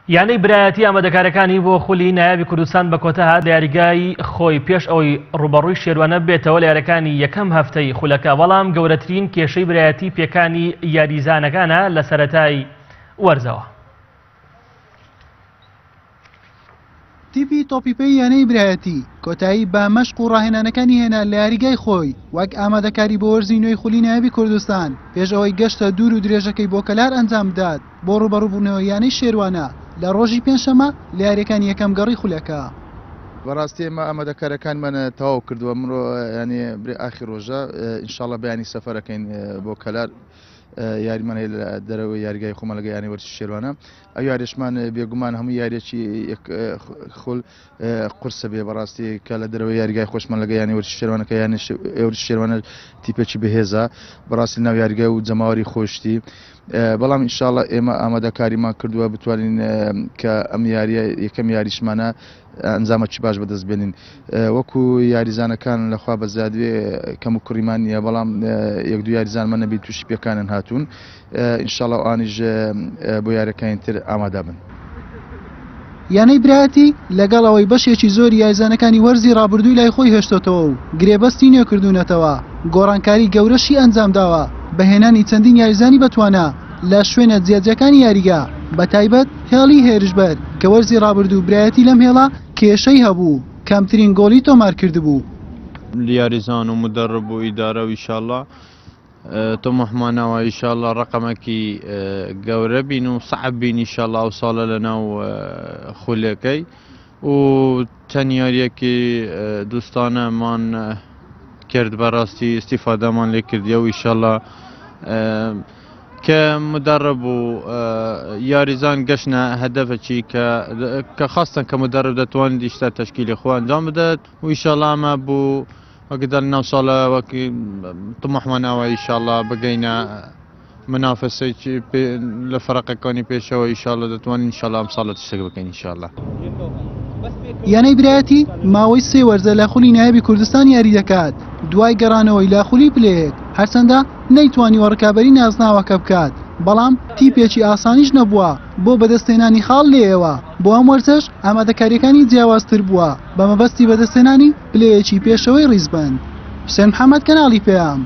یانەی برایەتی ئامادەکاریەکانی بۆ خولی نایابی کوردستان بە کۆتا هات لە یاریگای خۆی پێش ئەوەی ڕوبەڕووی شێروانە بێتەوە لە یاریەکانی یەکەم هەفتەی خولەکە، بەڵام گەورەترین کێشەی برایەتی پێکانی یاریزانەکانە لە سەرەتای وەرزەوە. تیپی تۆپیپەی یانەی برایەتی کۆتایی بە مەشق و ڕاهێنانەکانی هێنا لە یاریگای خۆی وەک ئامادەکاری بۆ وەرزی نوێی خولی نایابی کوردستان پێش ئەوەی گەشتە دوور و درێژەکەی بۆ کەلار ئەنجام بدات بۆ ڕوبەڕووبوونەوە یانەی شێروانە لە ڕۆژی پێنجشەمە لە یاریەکانی یەکەم گەڕی خولەکە. بەڕاستی ئێمە ئامادەکاریەکانمان تەواو کردووە، ئەمڕۆ ینی برێ ئاخر ڕۆژە ئینشاڵڵا بەیانی سەفەرەکەین بۆ کەلار یاریمان هەیە لە دەرەوەی یاریگای خۆمان لەگە یانی وەرزی شێروانە. ئەو یاریشمان بێگومان هەموو یاریەکی خول قورسە بێ بەڕاستی کە لە دەرەوەی یاریگای خۆشمان لەگە یانی وەرزی شێروانەکە یانی وەرزی شێروانە تیپێکی بەهێزە بەڕاستی ناو یاریگای و جەماوەری خۆشتی، بەڵام ئینشاڵڵا ئێمە ئامادەکاریمان کردووە بتوانین کە ئەم یاریە یەکەم یاریشمانە ئەنجامەکی باش بەدەست بێنین. وەکو یاریزانەکان لەخوا بەزادوێ کەم و کوڕیمان نیە، بەڵام یەک دو یاریزانمان نەبی تووشی پێکانن هاتوون، ئینشاڵڵا ئانیش بۆ یاریەکانی تر ئامادە بن. یانەی برایەتی لەگەڵ ئەوەی بەشێکی زۆری یاریزانەکانی وەرزی ڕابردووی لای خۆی هێشتۆتەوە و گرێبەستی نوێکردوونەتەوە گۆڕانکاری گەورەشی ئەنجام داوە بەهێنانی چەندین یاریزانی بەتوانە لە شوێنە جیاجەکانی یاریگا، بە تایبەت هێڵی هێرشبەر کە وەرزی ڕابردوو برایەتی لەم هێڵا کێشەی هەبوو، کەمترین گۆڵی تۆمار کردبوو. یاریزان و مدرب و ئیدارە و ئینشاڵڵا تۆمەحمانەوە ئینشاڵڵا ڕقەمەکی گەورە بین و سەعب بین ئینشاڵڵا ئەو ساڵە لەناو خولەکەی و چەند یاریەکی دوستانەمان کرد بەڕاستی ئیستیفادەمان لێ کردیە و ئینشاڵڵا کە مدرب و یاریزان گەشتە هەدەفێکی کە خاستن کە مدرب دەتوانێت ئیشتا تەشکیلی خۆ ئەنجام بدات و ئینشاڵڵا ئەمە بوو وەکدار ناو ساڵە وەکی طموحمانەوە ئینشاڵڵا بگەینە منافسەی لە فەرەقەکانی پێشەوە ئینشاڵڵا دەتوانین ئینشاڵڵا ئەم ساڵە تشتێک بکەین ئینشاڵڵا. یانەی برایەتی ماوەی 3 وەرزە لە خولی نایابی کوردستان یاری دەکات دوای گەڕانەوەی لە خولی پلەیەک، هەرچەندە نەیتوانیوە ڕکابەری نازناوەکە بکات، بەڵام تیپێکی ئاسانیش نەبووە بۆ بەدەستێنانی خاڵ لێەوە. بۆ ئەم وەرزەش ئامادەکاریەکانی جیاوازتر بووە بە مەبەستی بەدەستێنانی پلەیەکی پێشەوەی ڕیزبەند. حوسێن محەممەد، کەناڵی پێام.